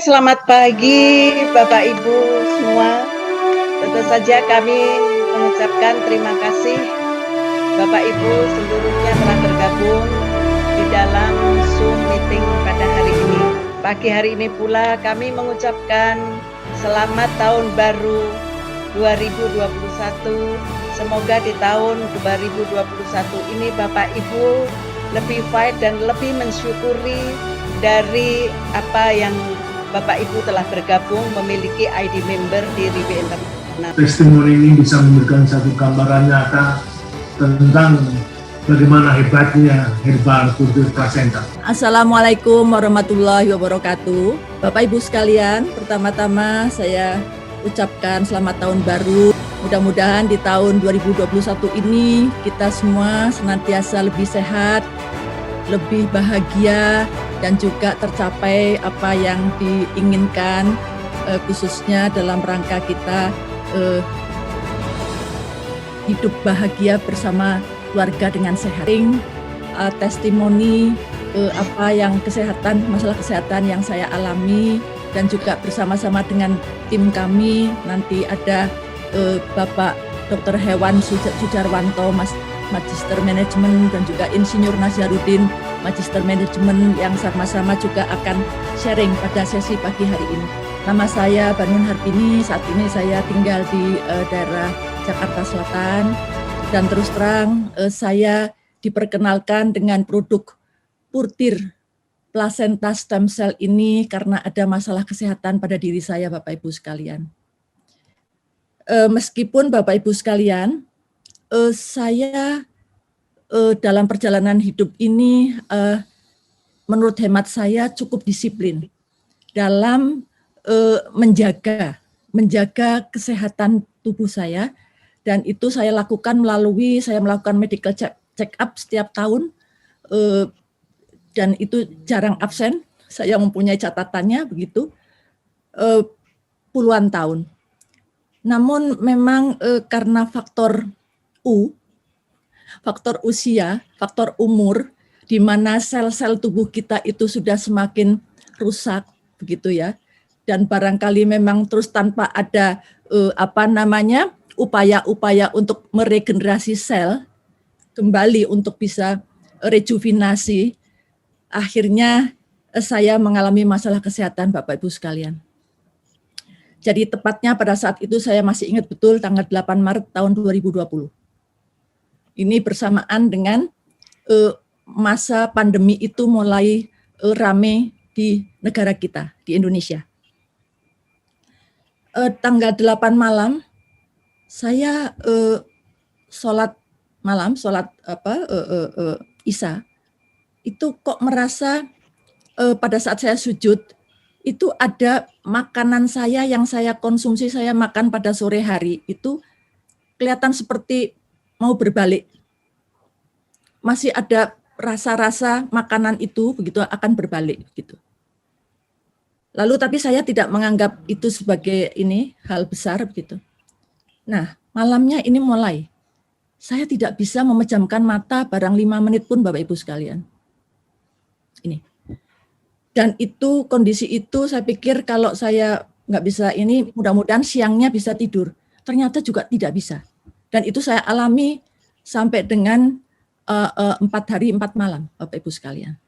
selamat pagi Bapak Ibu semua. Tentu saja kami mengucapkan terima kasih Bapak Ibu seluruhnya telah bergabung di dalam Zoom meeting pada hari ini. Pagi hari ini pula kami mengucapkan selamat tahun baru 2021. Semoga di tahun 2021 ini Bapak Ibu lebih fight dan lebih mensyukuri dari apa yang Bapak Ibu telah bergabung memiliki ID member di RIBI Internasional. Testimoni ini bisa memberikan satu gambaran nyata tentang bagaimana hebatnya herbal kultur plasenta. Assalamualaikum warahmatullahi wabarakatuh. Bapak Ibu sekalian, pertama-tama saya ucapkan selamat tahun baru. Mudah-mudahan di tahun 2021 ini kita semua senantiasa lebih sehat, lebih bahagia, dan juga tercapai apa yang diinginkan, khususnya dalam rangka kita hidup bahagia bersama keluarga dengan sehat. Testimoni apa yang masalah kesehatan yang saya alami, dan juga bersama-sama dengan tim kami nanti ada Bapak Dr. Hewan Sujarwanto, Magister Manajemen, dan juga Insinyur Nazarudin, Magister Manajemen, yang sama-sama juga akan sharing pada sesi pagi hari ini. Nama saya Banun Harbini, saat ini saya tinggal di daerah Jakarta Selatan, dan terus terang saya diperkenalkan dengan produk Purtir Placenta Stem Cell ini karena ada masalah kesehatan pada diri saya, Bapak Ibu sekalian. Meskipun Bapak Ibu sekalian, saya dalam perjalanan hidup ini menurut hemat saya cukup disiplin dalam menjaga kesehatan tubuh saya, dan itu saya lakukan melalui saya melakukan medical check up setiap tahun, dan itu jarang absen. Saya mempunyai catatannya begitu puluhan tahun. Namun memang karena faktor usia, faktor umur, di mana sel-sel tubuh kita itu sudah semakin rusak, begitu ya. Dan barangkali memang terus tanpa ada upaya-upaya untuk meregenerasi sel kembali untuk bisa rejuvenasi, akhirnya saya mengalami masalah kesehatan, Bapak Ibu sekalian. Jadi tepatnya pada saat itu saya masih ingat betul tanggal 8 Maret tahun 2020. Ini bersamaan dengan masa pandemi itu mulai rame di negara kita, di Indonesia. Tanggal 8 malam, saya sholat Isya, itu kok merasa pada saat saya sujud, itu ada makanan saya yang saya konsumsi, saya makan pada sore hari, itu kelihatan seperti mau berbalik. Masih ada rasa-rasa makanan itu begitu akan berbalik gitu. Lalu tapi saya tidak menganggap itu sebagai hal besar begitu. Nah, malamnya ini mulai saya tidak bisa memejamkan mata barang 5 menit pun, Bapak Ibu sekalian. Ini. Dan itu kondisi itu saya pikir kalau saya nggak bisa mudah-mudahan siangnya bisa tidur. Ternyata juga tidak bisa. Dan itu saya alami sampai dengan 4 hari 4 malam, Bapak Ibu sekalian.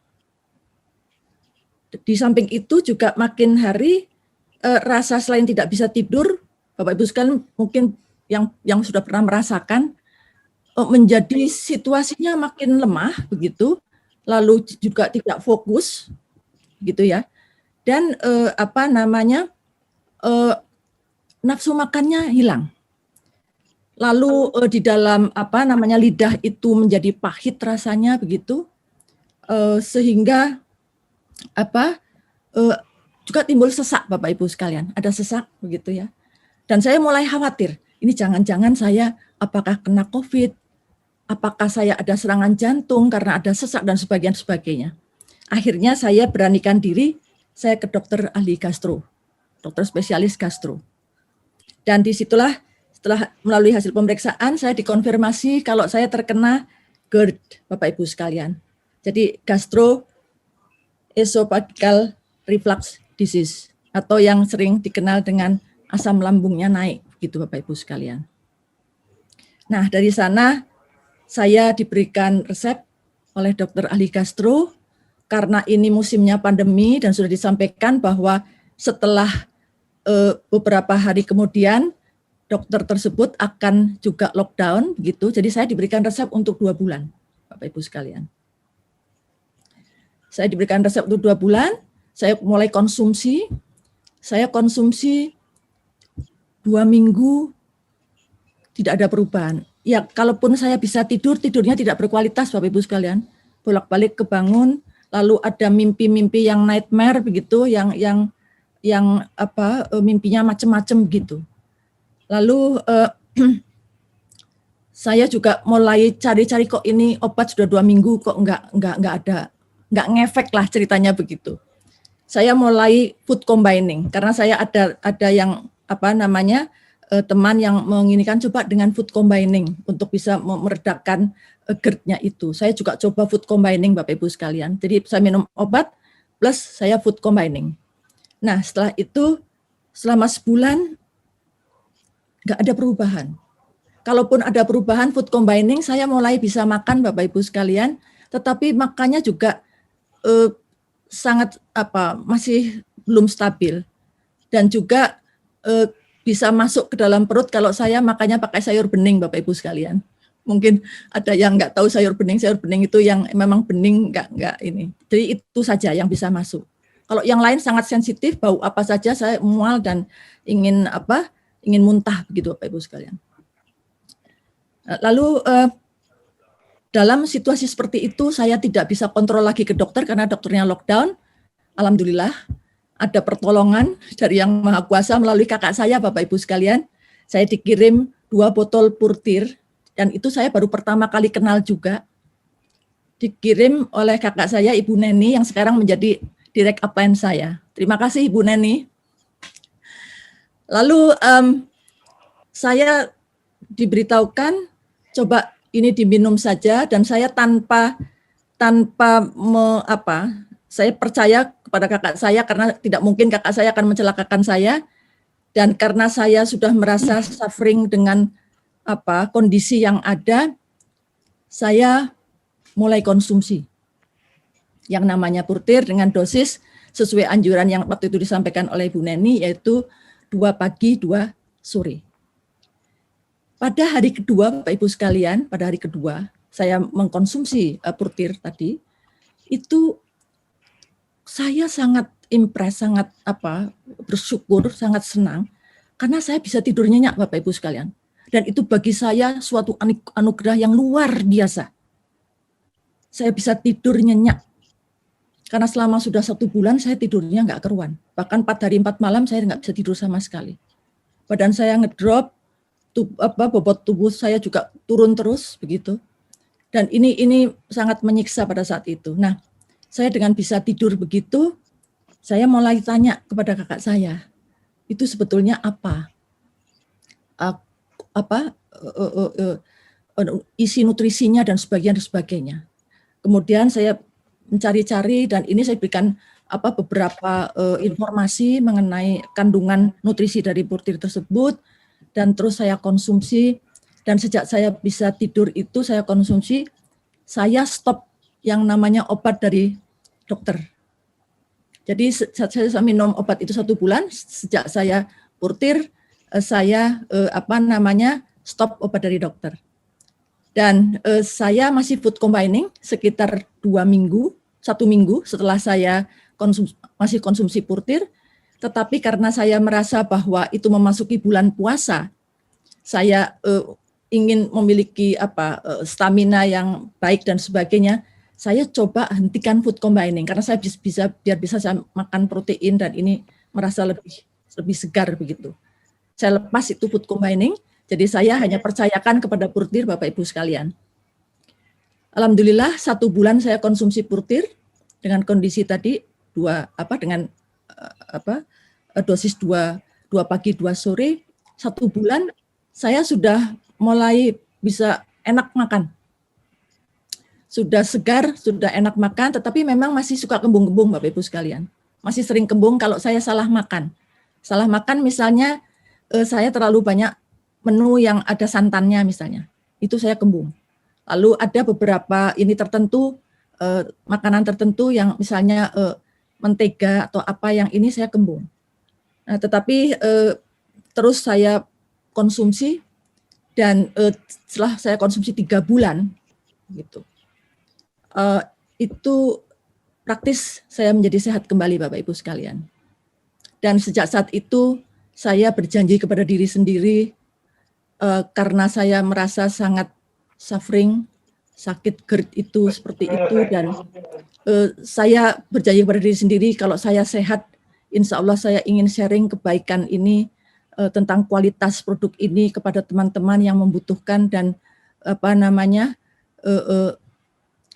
Di samping itu juga makin hari rasa selain tidak bisa tidur, Bapak Ibu sekalian mungkin yang sudah pernah merasakan, menjadi situasinya makin lemah begitu, lalu juga tidak fokus gitu ya, dan nafsu makannya hilang, lalu di dalam lidah itu menjadi pahit rasanya begitu, sehingga juga timbul sesak, Bapak Ibu sekalian, ada sesak begitu ya, dan saya mulai khawatir, ini jangan-jangan saya apakah kena COVID, apakah saya ada serangan jantung karena ada sesak dan sebagainya. Akhirnya saya beranikan diri, saya ke dokter ahli gastro, dokter spesialis gastro. Dan disitulah setelah melalui hasil pemeriksaan, saya dikonfirmasi kalau saya terkena GERD, Bapak Ibu sekalian. Jadi gastroesophageal reflux disease. atau yang sering dikenal dengan asam lambungnya naik, gitu Bapak Ibu sekalian. Nah, dari sana saya diberikan resep oleh dokter ahli gastro, karena ini musimnya pandemi dan sudah disampaikan bahwa setelah beberapa hari kemudian dokter tersebut akan juga lockdown begitu. Jadi saya diberikan resep untuk 2 bulan, Bapak Ibu sekalian. Saya diberikan resep untuk 2 bulan, saya mulai konsumsi. Saya konsumsi 2 minggu tidak ada perubahan. Ya, kalaupun saya bisa tidur, tidurnya tidak berkualitas Bapak Ibu sekalian. Bolak-balik kebangun, lalu ada mimpi-mimpi yang nightmare begitu, yang mimpinya macam-macam gitu. Lalu saya juga mulai cari-cari, kok ini obat sudah 2 minggu kok nggak ngefek lah ceritanya begitu. Saya mulai food combining karena saya ada yang teman yang menginginkan coba dengan food combining untuk bisa meredakan GERD-nya itu. Saya juga coba food combining Bapak Ibu sekalian. Jadi saya minum obat plus saya food combining. Nah, setelah itu selama sebulan nggak ada perubahan. Kalaupun ada perubahan food combining, saya mulai bisa makan Bapak Ibu sekalian, tetapi makannya juga sangat masih belum stabil. Dan juga bisa masuk ke dalam perut kalau saya makannya pakai sayur bening Bapak Ibu sekalian. Mungkin ada yang nggak tahu sayur bening itu yang memang bening nggak ini. Jadi itu saja yang bisa masuk. Kalau yang lain sangat sensitif, bau apa saja saya mual dan ingin muntah begitu Bapak Ibu sekalian. Lalu dalam situasi seperti itu saya tidak bisa kontrol lagi ke dokter karena dokternya lockdown. Alhamdulillah ada pertolongan dari Yang Maha Kuasa melalui kakak saya Bapak Ibu sekalian. Saya dikirim 2 botol Purtir dan itu saya baru pertama kali kenal juga. Dikirim oleh kakak saya Ibu Neni yang sekarang menjadi direct upline saya. Terima kasih Ibu Neni. Lalu saya diberitahukan coba ini diminum saja dan saya saya percaya kepada kakak saya karena tidak mungkin kakak saya akan mencelakakan saya dan karena saya sudah merasa suffering dengan kondisi yang ada, saya mulai konsumsi yang namanya Purtir dengan dosis sesuai anjuran yang waktu itu disampaikan oleh Ibu Neni, yaitu 2 pagi, 2 sore. Pada hari kedua, Bapak Ibu sekalian, pada hari kedua, saya mengkonsumsi Purtir tadi, itu saya sangat impress, sangat bersyukur, sangat senang, karena saya bisa tidur nyenyak, Bapak Ibu sekalian. Dan itu bagi saya suatu anugerah yang luar biasa. Saya bisa tidur nyenyak. Karena selama sudah 1 bulan saya tidurnya nggak keruan. Bahkan 4 hari 4 malam saya nggak bisa tidur sama sekali. Badan saya ngedrop, bobot tubuh saya juga turun terus begitu. Dan ini sangat menyiksa pada saat itu. Nah, saya dengan bisa tidur begitu, saya mulai tanya kepada kakak saya, itu sebetulnya apa? Isi nutrisinya dan sebagainya. Kemudian saya mencari-cari dan ini saya berikan beberapa informasi mengenai kandungan nutrisi dari Purtir tersebut dan terus saya konsumsi dan sejak saya bisa tidur itu saya konsumsi, saya stop yang namanya obat dari dokter. Jadi saya minum obat itu 1 bulan sejak saya Purtir saya stop obat dari dokter. Dan saya masih food combining sekitar 1 minggu setelah saya masih konsumsi Purtir, tetapi karena saya merasa bahwa itu memasuki bulan puasa, saya ingin memiliki stamina yang baik dan sebagainya, saya coba hentikan food combining karena saya biar bisa saya makan protein dan ini merasa lebih segar begitu. Saya lepas itu food combining. Jadi saya hanya percayakan kepada Purtir Bapak Ibu sekalian. Alhamdulillah 1 bulan saya konsumsi Purtir dengan kondisi tadi dosis 2 pagi 2 sore. 1 bulan saya sudah mulai bisa enak makan. Sudah segar, sudah enak makan, tetapi memang masih suka kembung-kembung Bapak Ibu sekalian. masih sering kembung kalau saya salah makan. Salah makan misalnya saya terlalu banyak menu yang ada santannya misalnya, itu saya kembung. Lalu ada beberapa ini tertentu, makanan tertentu yang misalnya mentega atau apa yang ini saya kembung. Nah, tetapi terus saya konsumsi dan setelah saya konsumsi 3 bulan, gitu, itu praktis saya menjadi sehat kembali Bapak Ibu sekalian. Dan sejak saat itu saya berjanji kepada diri sendiri karena saya merasa sangat suffering, sakit GERD itu seperti itu, dan saya berjanji kepada diri sendiri kalau saya sehat, insya Allah saya ingin sharing kebaikan ini tentang kualitas produk ini kepada teman-teman yang membutuhkan dan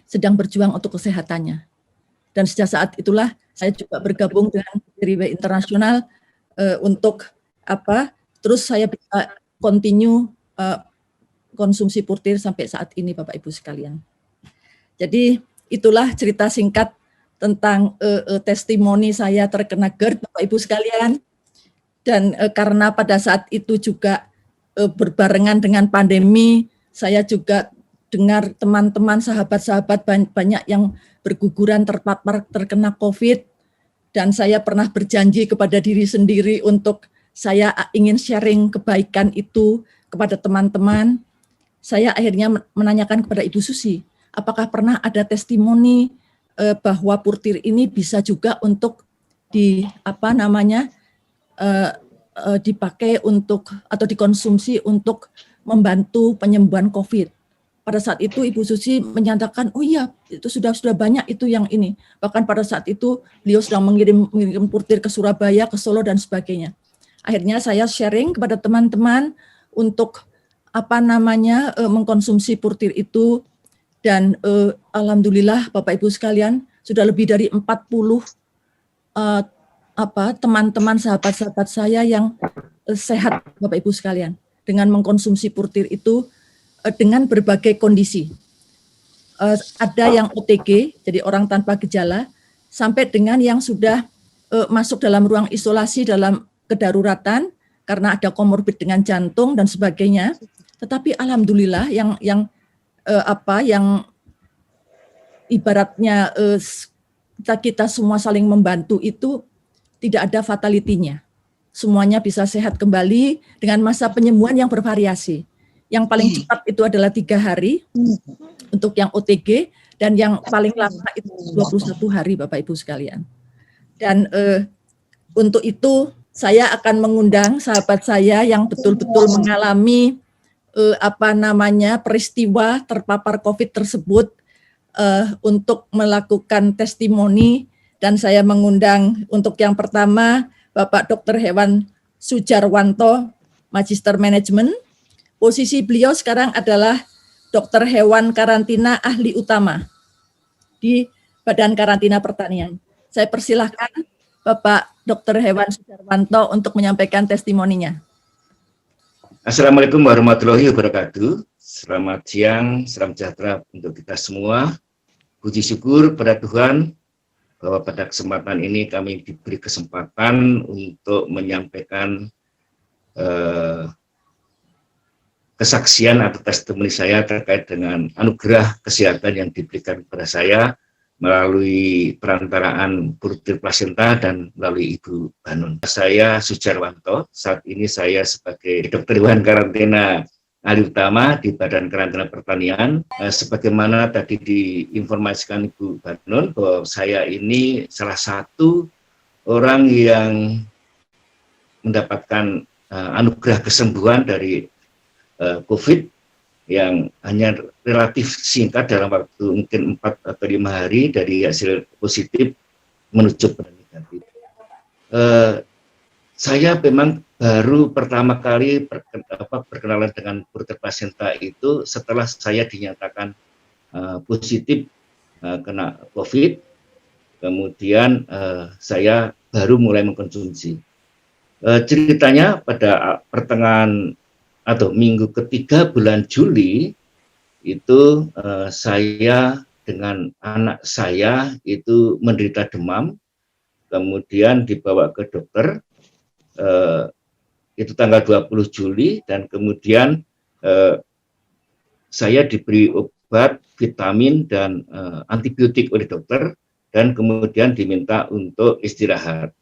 sedang berjuang untuk kesehatannya. Dan sejak saat itulah saya juga bergabung dengan RIW Internasional untuk terus saya bisa continue konsumsi Purtir sampai saat ini Bapak Ibu sekalian. Jadi itulah cerita singkat tentang testimoni saya terkena GERD Bapak Ibu sekalian. Dan karena pada saat itu juga berbarengan dengan pandemi, saya juga dengar teman-teman, sahabat-sahabat banyak yang berguguran terpapar terkena COVID, dan saya pernah berjanji kepada diri sendiri untuk saya ingin sharing kebaikan itu kepada teman-teman. Saya akhirnya menanyakan kepada Ibu Susi, apakah pernah ada testimoni bahwa Purtir ini bisa juga untuk dipakai untuk atau dikonsumsi untuk membantu penyembuhan COVID. Pada saat itu Ibu Susi menyatakan, oh iya, itu sudah banyak itu yang ini. Bahkan pada saat itu beliau sedang mengirim Purtir ke Surabaya, ke Solo dan sebagainya. Akhirnya saya sharing kepada teman-teman untuk mengkonsumsi Purtir itu, dan alhamdulillah Bapak Ibu sekalian sudah lebih dari 40 teman-teman sahabat-sahabat saya yang sehat Bapak Ibu sekalian dengan mengkonsumsi Purtir itu dengan berbagai kondisi. Ada yang OTG, jadi orang tanpa gejala, sampai dengan yang sudah masuk dalam ruang isolasi dalam kedaruratan karena ada komorbid dengan jantung dan sebagainya. Tetapi alhamdulillah yang ibaratnya kita semua saling membantu itu tidak ada fatality-nya. Semuanya bisa sehat kembali dengan masa penyembuhan yang bervariasi. Yang paling cepat itu adalah 3 hari untuk yang OTG, dan yang paling lama itu 21 hari Bapak Ibu sekalian. Dan untuk itu saya akan mengundang sahabat saya yang betul-betul mengalami peristiwa terpapar COVID tersebut untuk melakukan testimoni, dan saya mengundang untuk yang pertama Bapak Dr. Hewan Sujarwanto, Magister Manajemen. Posisi beliau sekarang adalah Dokter Hewan Karantina Ahli Utama di Badan Karantina Pertanian. Saya persilahkan Bapak Dr. Hewan Sujarwanto untuk menyampaikan testimoninya. Assalamualaikum warahmatullahi wabarakatuh. Selamat siang, salam sejahtera untuk kita semua. Puji syukur pada Tuhan bahwa pada kesempatan ini kami diberi kesempatan untuk menyampaikan kesaksian atau testimoni saya terkait dengan anugerah kesehatan yang diberikan kepada saya melalui perantaraan Purtir Plasenta dan melalui Ibu Banun. Saya Sujarwanto, saat ini saya sebagai Dokter Hewan Karantina Ahli Utama di Badan Karantina Pertanian. Sebagaimana tadi diinformasikan Ibu Banun bahwa saya ini salah satu orang yang mendapatkan anugerah kesembuhan dari COVID yang hanya relatif singkat dalam waktu mungkin 4 atau 5 hari dari hasil positif menuju pada negatif. Saya memang baru pertama kali berkenalan dengan Purtir Plasenta itu setelah saya dinyatakan positif kena COVID, kemudian saya baru mulai mengkonsumsi. Ceritanya pada pertengahan atau minggu ketiga bulan Juli itu saya dengan anak saya itu menderita demam, kemudian dibawa ke dokter, itu tanggal 20 Juli, dan kemudian saya diberi obat, vitamin, dan antibiotik oleh dokter, dan kemudian diminta untuk istirahat.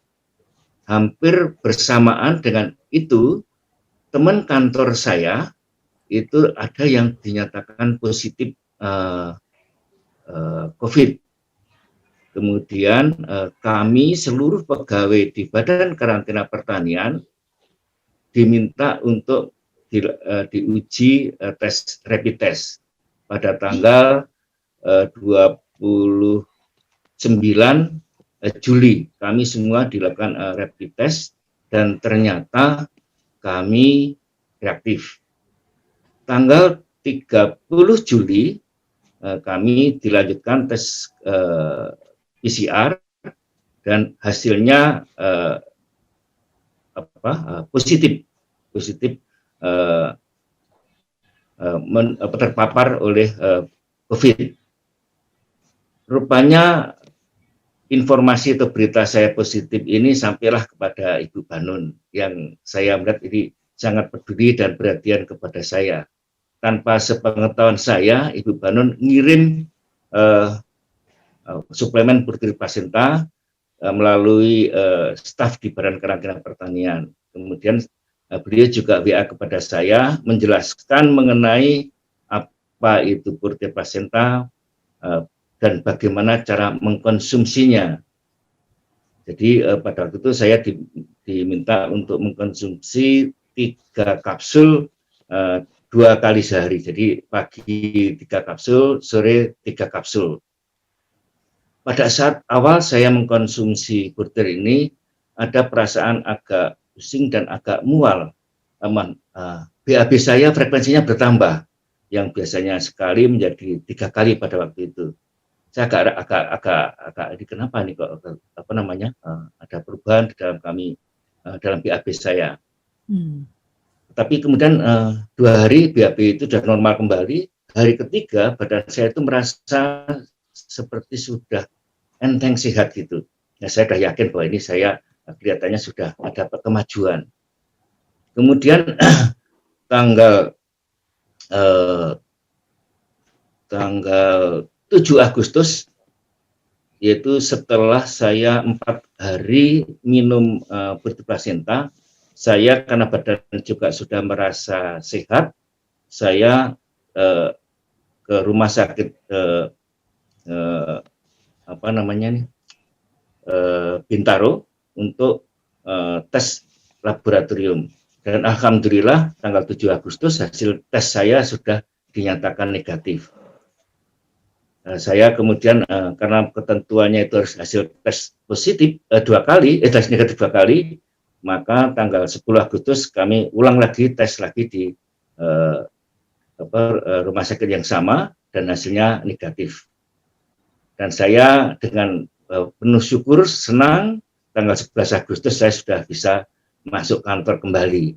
Hampir bersamaan dengan itu, teman kantor saya itu ada yang dinyatakan positif COVID. Kemudian kami seluruh pegawai di Badan Karantina Pertanian diminta untuk diuji rapid test pada tanggal 29 Juli. Kami semua dilakukan rapid test dan ternyata kami reaktif. Tanggal 30 Juli kami dilanjutkan tes PCR dan hasilnya positif terpapar oleh COVID. Rupanya informasi atau berita saya positif ini sampailah kepada Ibu Banun, yang saya melihat ini sangat peduli dan perhatian kepada saya. Tanpa sepengetahuan saya, Ibu Banun ngirim suplemen Burtir Placenta melalui staf di Badan Karantina Pertanian. Kemudian beliau juga WA kepada saya menjelaskan mengenai apa itu Burtir Placenta dan bagaimana cara mengkonsumsinya. Jadi pada waktu itu saya diminta untuk mengkonsumsi 3 kapsul 2 kali sehari. Jadi pagi 3 kapsul, sore 3 kapsul. Pada saat awal saya mengkonsumsi Burtir ini, ada perasaan agak pusing dan agak mual. BAB saya frekuensinya bertambah, yang biasanya sekali menjadi 3 kali pada waktu itu. Saya agak kenapa nih kok ada perubahan di dalam dalam BAB saya. Tapi kemudian 2 hari BAB itu sudah normal kembali. Hari ketiga badan saya itu merasa seperti sudah enteng sehat gitu. Nah, saya sudah yakin bahwa ini saya kelihatannya sudah ada kemajuan. Kemudian tanggal 7 Agustus, yaitu setelah saya 4 hari minum Burtir Placenta, saya karena badan juga sudah merasa sehat, saya ke rumah sakit Bintaro untuk tes laboratorium. Dan alhamdulillah tanggal 7 Agustus hasil tes saya sudah dinyatakan negatif. Saya kemudian karena ketentuannya itu harus hasil tes positif 2 kali, tes negatif 2 kali, maka tanggal 10 Agustus kami ulang lagi tes lagi di rumah sakit yang sama dan hasilnya negatif. Dan saya dengan penuh syukur, senang, tanggal 11 Agustus saya sudah bisa masuk kantor kembali.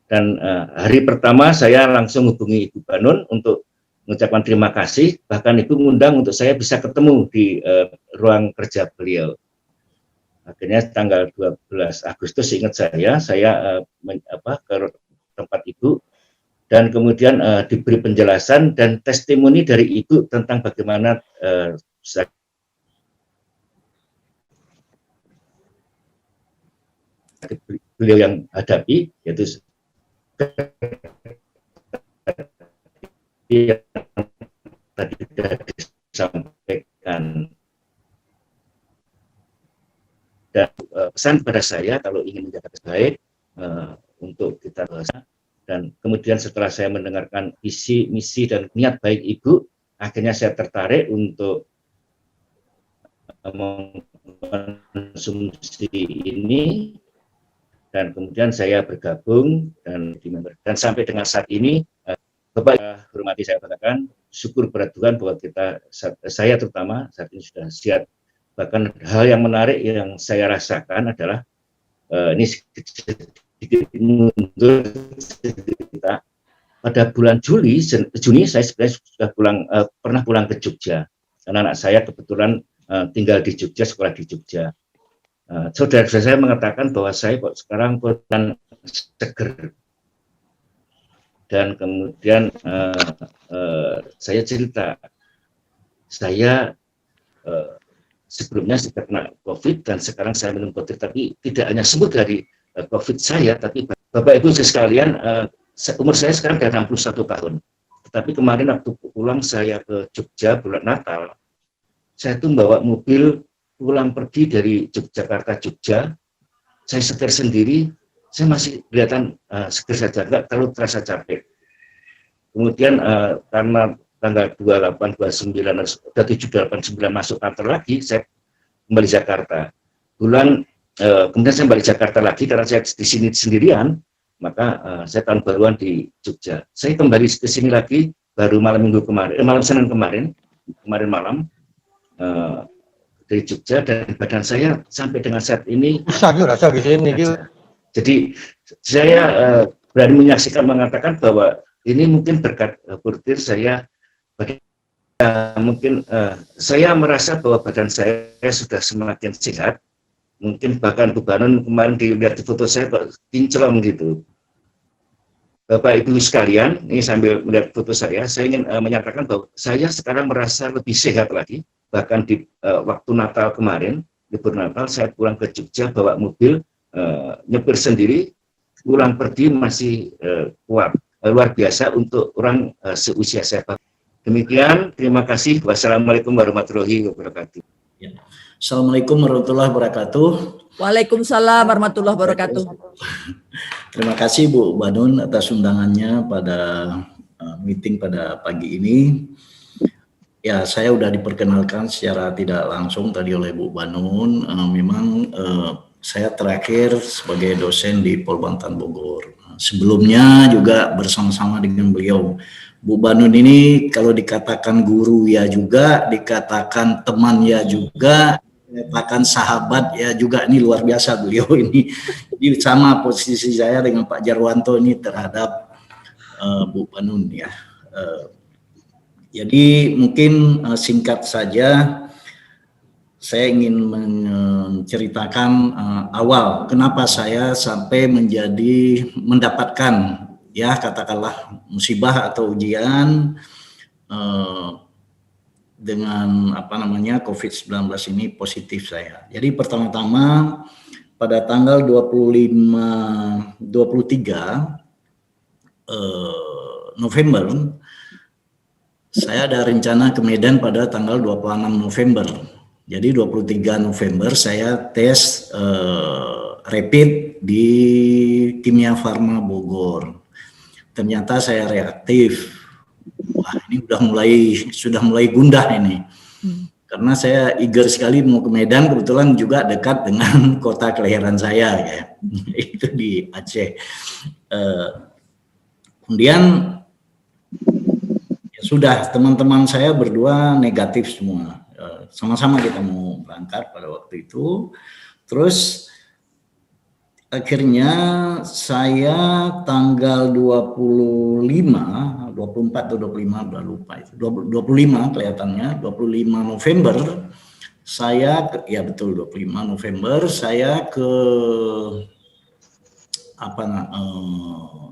Dan hari pertama saya langsung hubungi Ibu Banun untuk mengucapkan terima kasih, bahkan Ibu mengundang untuk saya bisa ketemu di ruang kerja beliau. Akhirnya tanggal 12 Agustus ingat saya ke tempat Ibu, dan kemudian diberi penjelasan dan testimoni dari Ibu tentang bagaimana beliau yang hadapi, yaitu yang tadi sudah disampaikan. Dan pesan pada saya kalau ingin menjaga baik untuk kita bahasa. Dan kemudian setelah saya mendengarkan visi, misi, dan niat baik Ibu, akhirnya saya tertarik untuk mengkonsumsi ini, dan kemudian saya bergabung dan sampai dengan saat ini, Bapak hormati saya katakan, syukur pada Tuhan bahwa saya terutama saat ini sudah siap. Bahkan hal yang menarik yang saya rasakan adalah ini sedikit mundur cerita. Pada bulan Juni saya sebenarnya sudah pernah pulang ke Jogja. Karena anak saya kebetulan tinggal di Jogja, sekolah di Jogja. saudara saya mengatakan bahwa saya kok sekarang kurang seger. Dan kemudian saya cerita, saya sebelumnya sudah kena COVID dan sekarang saya minum COVID, tapi tidak hanya sembuh dari COVID saya, tapi Bapak Ibu sekalian, umur saya sekarang sudah 61 tahun. Tetapi kemarin waktu pulang saya ke Jogja bulan Natal, saya tuh bawa mobil pulang pergi dari Yogyakarta Jogja, saya setir sendiri, saya masih kelihatan seger saja, nggak terlalu terasa capek. Kemudian karena tanggal 28, 29, sudah 7, 8, 9 masuk kantor lagi, saya kembali Jakarta. Kemudian saya kembali Jakarta lagi karena saya di sini sendirian, maka saya tahun baruan di Jogja. Saya kembali ke sini lagi baru malam minggu kemarin, malam Senin kemarin malam dari Jogja, dan badan saya sampai dengan saat ini rasa di sini. Jadi saya berani menyaksikan, mengatakan bahwa ini mungkin berkat Purtir saya, mungkin saya merasa bahwa badan saya sudah semakin sehat. Mungkin bahkan Bu Banon kemarin dilihat di foto saya kok kinclong gitu. Bapak Ibu sekalian, ini sambil melihat foto saya ingin menyatakan bahwa saya sekarang merasa lebih sehat lagi. Bahkan di waktu Natal kemarin, libur Natal, saya pulang ke Jogja bawa mobil, nyepir sendiri, pulang pergi masih kuat. Luar biasa untuk orang seusia saya. Demikian, terima kasih. Wassalamualaikum warahmatullahi wabarakatuh. Ya. Assalamualaikum warahmatullahi wabarakatuh. Waalaikumsalam warahmatullahi wabarakatuh. Terima kasih Bu Banon atas undangannya pada meeting pada pagi ini. Ya, saya sudah diperkenalkan secara tidak langsung tadi oleh Bu Banon. Memang saya terakhir sebagai dosen di Polbantan Bogor. Sebelumnya juga bersama-sama dengan beliau. Bu Banon ini kalau dikatakan guru ya juga, dikatakan teman ya juga, dikatakan sahabat ya juga. Ini luar biasa beliau ini. Jadi sama posisi saya dengan Pak Jarwanto ini terhadap Bu Banon ya. Jadi mungkin singkat saja saya ingin menceritakan awal kenapa saya sampai mendapatkan ya katakanlah musibah atau ujian dengan COVID-19 ini positif saya. Jadi pertama-tama pada tanggal 23 November saya ada rencana ke Medan pada tanggal 26 November. Jadi 23 November saya tes rapid di Kimia Farma Bogor. Ternyata saya reaktif. Wah, ini sudah mulai gundah ini. Karena saya eager sekali mau ke Medan, kebetulan juga dekat dengan kota kelahiran saya ya. Itu di Aceh. Kemudian ya sudah, teman-teman saya berdua negatif semua. Sama-sama kita mau berangkat pada waktu itu. Terus akhirnya saya tanggal 25, 24 atau 25, udah lupa itu. 25 kelihatannya, 25 November saya ya betul 25 November saya ke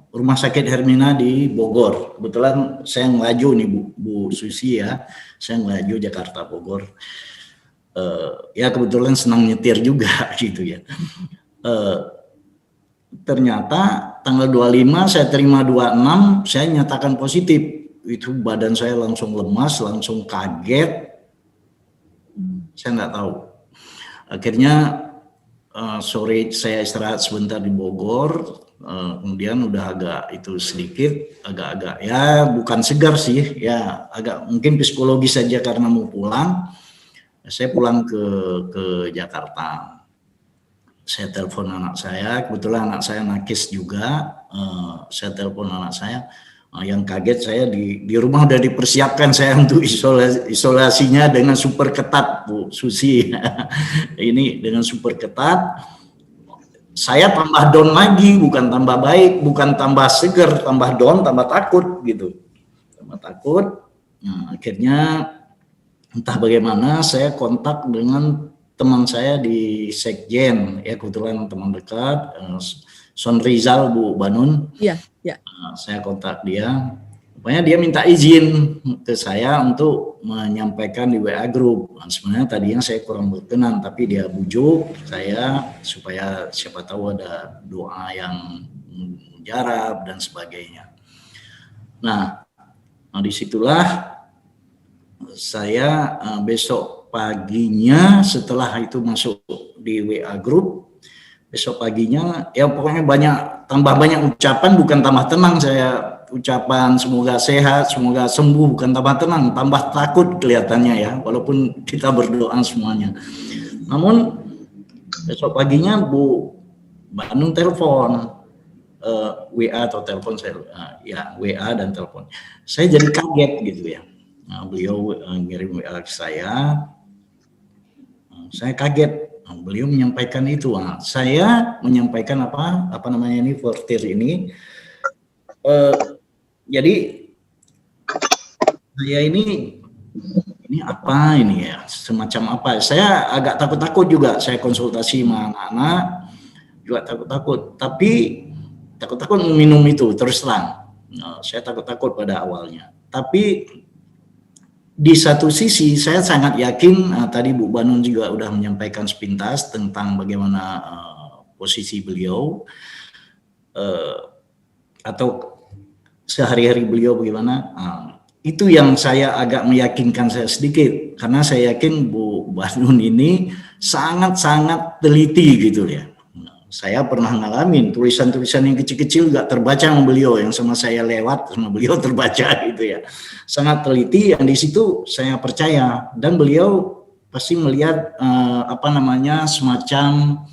Rumah Sakit Hermina di Bogor. Kebetulan saya ngelaju nih Bu Susi ya. Saya ngelaju Jakarta Bogor. Ya kebetulan senang nyetir juga gitu ya. Ternyata tanggal 25 saya terima 26 saya nyatakan positif. Itu badan saya langsung lemas, langsung kaget. Saya nggak tahu. Akhirnya sore saya istirahat sebentar di Bogor. Kemudian udah agak itu sedikit agak ya bukan segar sih ya, agak mungkin psikologis saja karena mau pulang. Saya pulang ke Jakarta. Saya telepon anak saya, kebetulan anak saya nakis juga. Saya telepon anak saya, yang kaget saya di rumah udah dipersiapkan saya untuk isolasinya dengan super ketat Bu Susi. Ini dengan super ketat. Saya tambah down lagi, bukan tambah baik, bukan tambah seger, tambah down, tambah takut gitu. Tambah takut. Nah, akhirnya entah bagaimana saya kontak dengan teman saya di Sekjen, ya kebetulan teman dekat, Son Rizal Bu Banun. Iya, ya. Saya kontak dia. Pokoknya dia minta izin ke saya untuk menyampaikan di WA Group. Sebenarnya tadinya saya kurang berkenan, tapi dia bujuk saya supaya siapa tahu ada doa yang mujarab dan sebagainya. Nah, disitulah saya besok paginya setelah itu masuk di WA Group, besok paginya ya pokoknya tambah banyak ucapan, bukan tambah tenang saya. Ucapan semoga sehat, semoga sembuh, bukan tambah tenang, tambah takut kelihatannya ya, walaupun kita berdoa semuanya. Namun besok paginya Bu Banun telepon, WA atau telepon saya, ya WA dan telepon. Saya jadi kaget gitu ya. Nah, beliau ngirim WA ke saya kaget. Beliau menyampaikan itu. Nah, saya menyampaikan apa namanya ini volunteer ini. Jadi saya ini apa ini ya, semacam apa? Saya agak takut-takut juga. Saya konsultasi sama anak-anak juga takut-takut. Tapi takut-takut minum itu terus terang. Nah, saya takut-takut pada awalnya. Tapi di satu sisi saya sangat yakin, tadi Bu Banun juga udah menyampaikan sepintas tentang bagaimana posisi beliau atau sehari-hari beliau bagaimana. Itu yang saya agak meyakinkan saya sedikit, karena saya yakin Bu Banun ini sangat-sangat teliti gitu ya. Saya pernah ngalamin tulisan-tulisan yang kecil-kecil gak terbaca sama beliau, yang sama saya lewat sama beliau terbaca gitu ya. Sangat teliti, yang di situ saya percaya, dan beliau pasti melihat semacam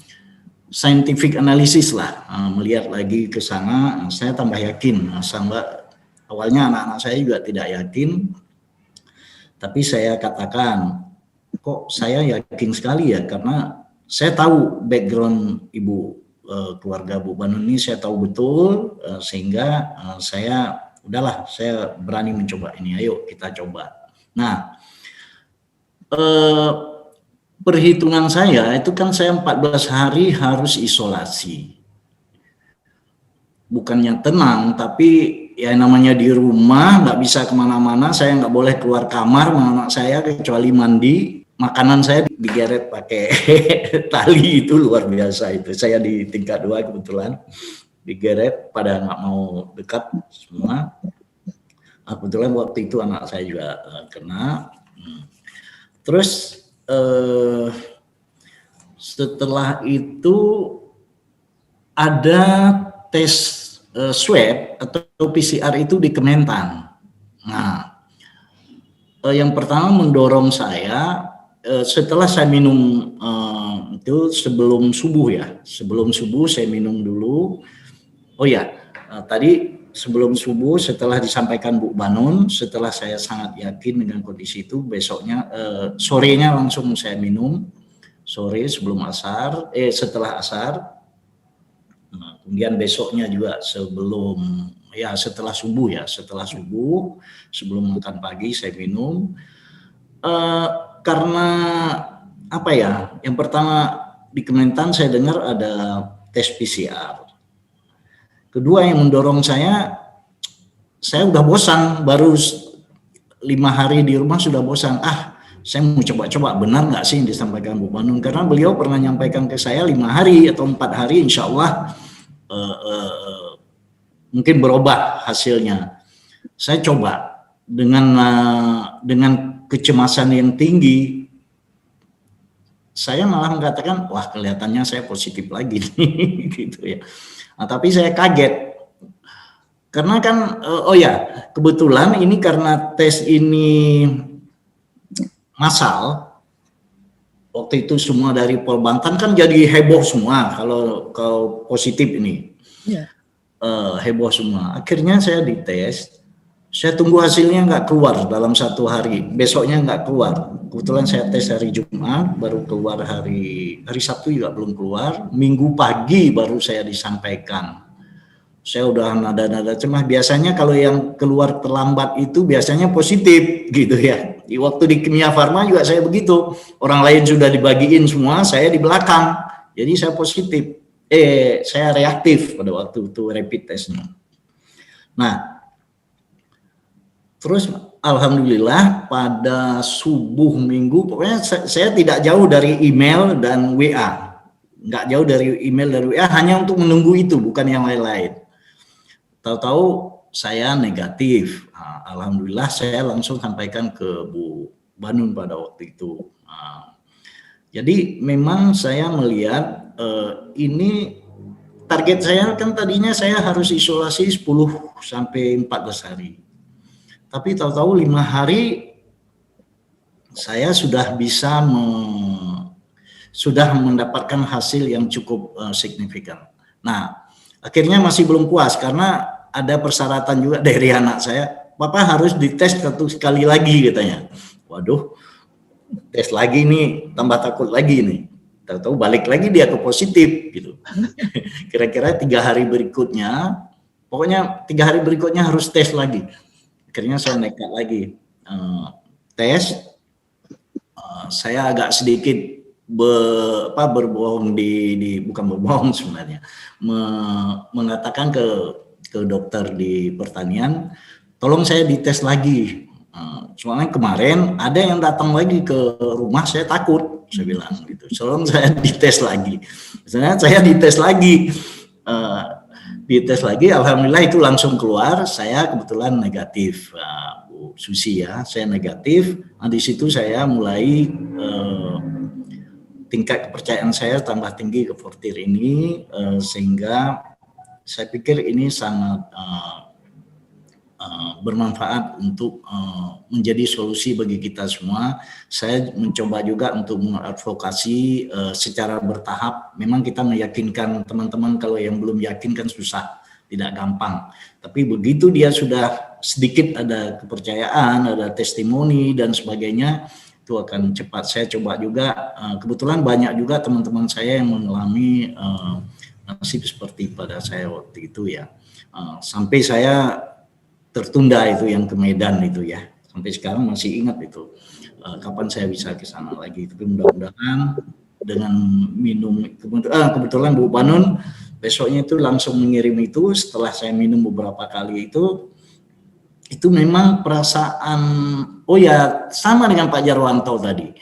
scientific analysis lah, melihat lagi ke sana. Saya tambah yakin. Awalnya anak-anak saya juga tidak yakin, tapi saya katakan, kok saya yakin sekali ya, karena saya tahu background keluarga Bu Banun ini, saya tahu betul, sehingga saya berani mencoba ini, ayo kita coba. Nah, perhitungan saya itu kan saya 14 hari harus isolasi. Bukannya tenang, tapi ya namanya di rumah, nggak bisa kemana-mana, saya nggak boleh keluar kamar sama anak saya kecuali mandi. Makanan saya digeret pakai tali, itu luar biasa itu. Saya di tingkat 2 kebetulan digeret, pada nggak mau dekat semua. Kebetulan waktu itu anak saya juga kena. Terus setelah itu ada tes swab atau PCR itu di Kementan. Nah, yang pertama mendorong saya, setelah saya minum itu sebelum subuh ya, sebelum subuh saya minum dulu. Oh ya, tadi sebelum subuh setelah disampaikan Bu Banun, setelah saya sangat yakin dengan kondisi itu, besoknya sorenya langsung saya minum, sore sebelum asar, setelah asar. Nah, kemudian besoknya juga setelah subuh ya, sebelum makan pagi saya minum. Karena apa ya, yang pertama di Kementan saya dengar ada tes PCR. Kedua yang mendorong saya udah bosan, baru 5 hari di rumah sudah bosan. Saya mau coba-coba benar nggak sih yang disampaikan Bu Banun, karena beliau pernah nyampaikan ke saya 5 hari atau 4 hari insya Allah mungkin berubah hasilnya. Saya coba dengan kecemasan yang tinggi, saya malah mengatakan, wah kelihatannya saya positif lagi nih, gitu ya. Nah, tapi saya kaget, karena kan, kebetulan ini karena tes ini massal, waktu itu semua dari Pol Banten kan jadi heboh semua kalau positif ini, heboh semua. Akhirnya saya dites. Saya tunggu hasilnya nggak keluar dalam 1 hari, besoknya nggak keluar. Kebetulan saya tes hari Jumat, baru keluar hari Sabtu juga belum keluar. Minggu pagi baru saya disampaikan. Saya udah nada-nada cemas. Biasanya kalau yang keluar terlambat itu biasanya positif gitu ya. Waktu di Kimia Farma juga saya begitu. Orang lain sudah dibagiin semua, saya di belakang. Jadi saya positif. Saya reaktif pada waktu itu rapid testnya. Nah, terus alhamdulillah pada subuh minggu, pokoknya saya tidak jauh dari email dan WA. Nggak jauh dari email dan WA, hanya untuk menunggu itu, bukan yang lain-lain. Tahu-tahu saya negatif. Alhamdulillah saya langsung sampaikan ke Bu Banun pada waktu itu. Jadi memang saya melihat ini target saya kan tadinya saya harus isolasi 10 sampai 14 hari. Tapi tahu-tahu 5 hari saya sudah bisa sudah mendapatkan hasil yang cukup signifikan. Nah, akhirnya masih belum puas karena ada persyaratan juga dari anak saya, Papa harus dites 1 kali lagi katanya. Waduh, tes lagi nih, tambah takut lagi nih. Tahu-tahu balik lagi dia ke positif gitu. Kira-kira 3 hari berikutnya, pokoknya 3 hari berikutnya harus tes lagi. Akhirnya saya nekat lagi tes. Saya agak sedikit berbohong bukan berbohong sebenarnya, mengatakan ke dokter di pertanian, tolong saya dites lagi. Soalnya kemarin ada yang datang lagi ke rumah, saya takut, saya bilang gitu. Tolong saya dites lagi. Misalnya saya dites lagi, alhamdulillah itu langsung keluar. Saya kebetulan negatif, Bu Susi ya, saya negatif. Nah, di situ saya mulai tingkat kepercayaan saya tambah tinggi ke Fortir ini, sehingga saya pikir ini sangat bermanfaat untuk menjadi solusi bagi kita semua. Saya mencoba juga untuk mengadvokasi secara bertahap. Memang kita meyakinkan teman-teman, kalau yang belum yakin kan susah, tidak gampang. Tapi begitu dia sudah sedikit ada kepercayaan, ada testimoni dan sebagainya, itu akan cepat. Saya coba juga, kebetulan banyak juga teman-teman saya yang mengalami nasib seperti pada saya waktu itu ya. Sampai saya tertunda itu yang ke Medan itu ya. Sampai sekarang masih ingat itu. Kapan saya bisa ke sana lagi. Tapi mudah-mudahan dengan minum, kebetulan Bu Banun besoknya itu langsung mengirim itu. Setelah saya minum beberapa kali itu memang perasaan, oh ya sama dengan Pak Jarwanto tadi.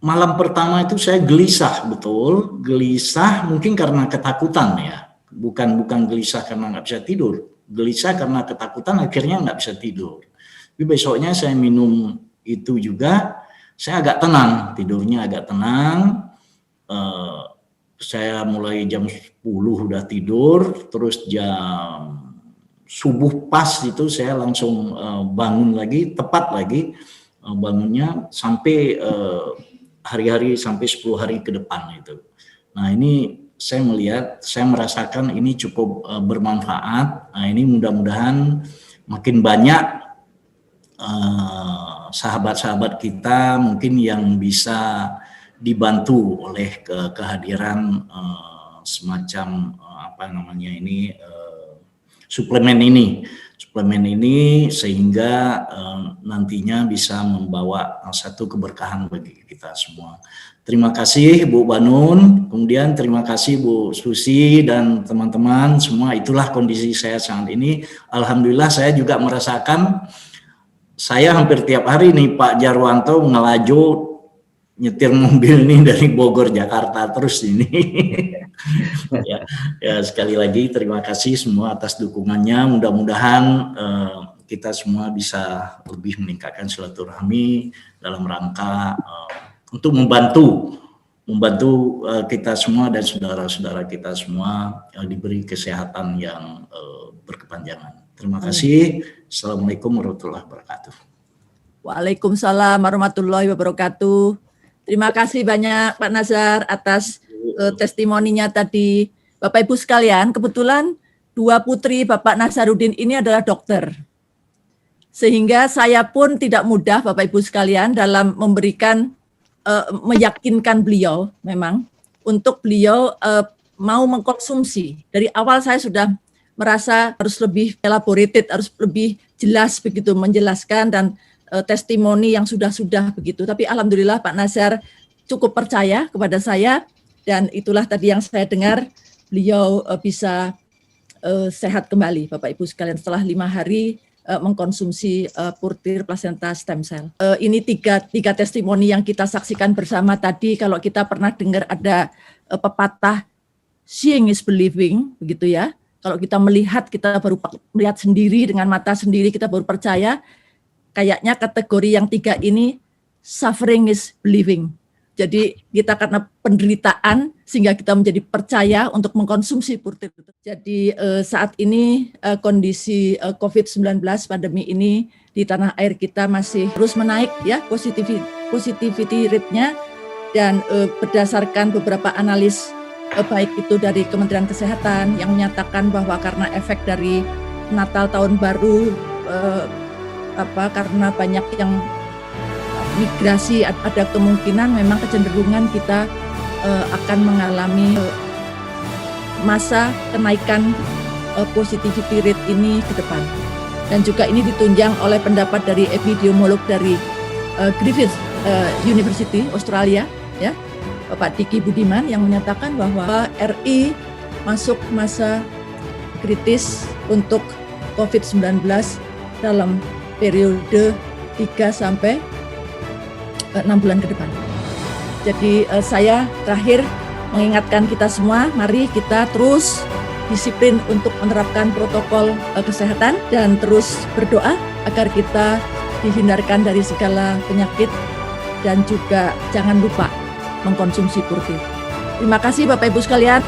Malam pertama itu saya gelisah, betul, gelisah mungkin karena ketakutan ya, bukan gelisah karena nggak bisa tidur, gelisah karena ketakutan akhirnya nggak bisa tidur. Tapi besoknya saya minum itu juga, saya agak tenang, tidurnya agak tenang. Saya mulai jam 10 udah tidur, terus jam subuh pas itu saya langsung bangun lagi, tepat lagi bangunnya sampai hari-hari sampai 10 hari ke depan itu. Nah ini saya melihat, saya merasakan ini cukup bermanfaat. Nah ini mudah-mudahan makin banyak sahabat-sahabat kita mungkin yang bisa dibantu oleh kehadiran semacam suplemen ini sehingga nantinya bisa membawa satu keberkahan bagi kita semua. Terima kasih Bu Banun, kemudian terima kasih Bu Susi dan teman-teman semua. Itulah kondisi saya saat ini. Alhamdulillah saya juga merasakan, saya hampir tiap hari nih Pak Jarwanto ngelaju nyetir mobil nih dari Bogor Jakarta terus ini. ya sekali lagi terima kasih semua atas dukungannya. Mudah-mudahan kita semua bisa lebih meningkatkan silaturahmi dalam rangka untuk membantu kita semua dan saudara-saudara kita semua diberi kesehatan yang berkepanjangan. Terima kasih. Assalamualaikum warahmatullahi wabarakatuh. Waalaikumsalam warahmatullahi wabarakatuh. Terima kasih banyak Pak Nazar atas testimoninya tadi. Bapak Ibu sekalian, kebetulan 2 putri Bapak Nazaruddin ini adalah dokter. Sehingga saya pun tidak mudah Bapak Ibu sekalian dalam memberikan, meyakinkan beliau memang untuk beliau mau mengkonsumsi. Dari awal saya sudah merasa harus lebih elaborated, harus lebih jelas begitu menjelaskan dan testimoni yang sudah begitu. Tapi alhamdulillah Pak Nazar cukup percaya kepada saya dan itulah tadi yang saya dengar, beliau bisa sehat kembali Bapak Ibu sekalian setelah 5 hari mengkonsumsi purtir plasenta stem cell. Ini tiga testimoni yang kita saksikan bersama tadi. Kalau kita pernah dengar ada pepatah seeing is believing, begitu ya. Kalau kita melihat, kita baru melihat sendiri dengan mata sendiri, kita baru percaya. Kayaknya kategori yang 3 ini suffering is believing. Jadi kita karena penderitaan sehingga kita menjadi percaya untuk mengkonsumsi purtir. Jadi saat ini kondisi COVID-19 pandemi ini di tanah air kita masih terus menaik ya positivity rate-nya, dan berdasarkan beberapa analis baik itu dari Kementerian Kesehatan yang menyatakan bahwa karena efek dari Natal tahun baru karena banyak yang migrasi, ada kemungkinan memang kecenderungan kita akan mengalami masa kenaikan positivity rate ini ke depan. Dan juga ini ditunjang oleh pendapat dari epidemiolog dari Griffith University Australia ya, Bapak Diki Budiman, yang menyatakan bahwa RI masuk masa kritis untuk COVID-19 dalam periode 3 sampai 6 bulan ke depan. Jadi saya terakhir mengingatkan kita semua, mari kita terus disiplin untuk menerapkan protokol kesehatan dan terus berdoa agar kita dihindarkan dari segala penyakit dan juga jangan lupa mengkonsumsi purtir. Terima kasih Bapak Ibu sekalian.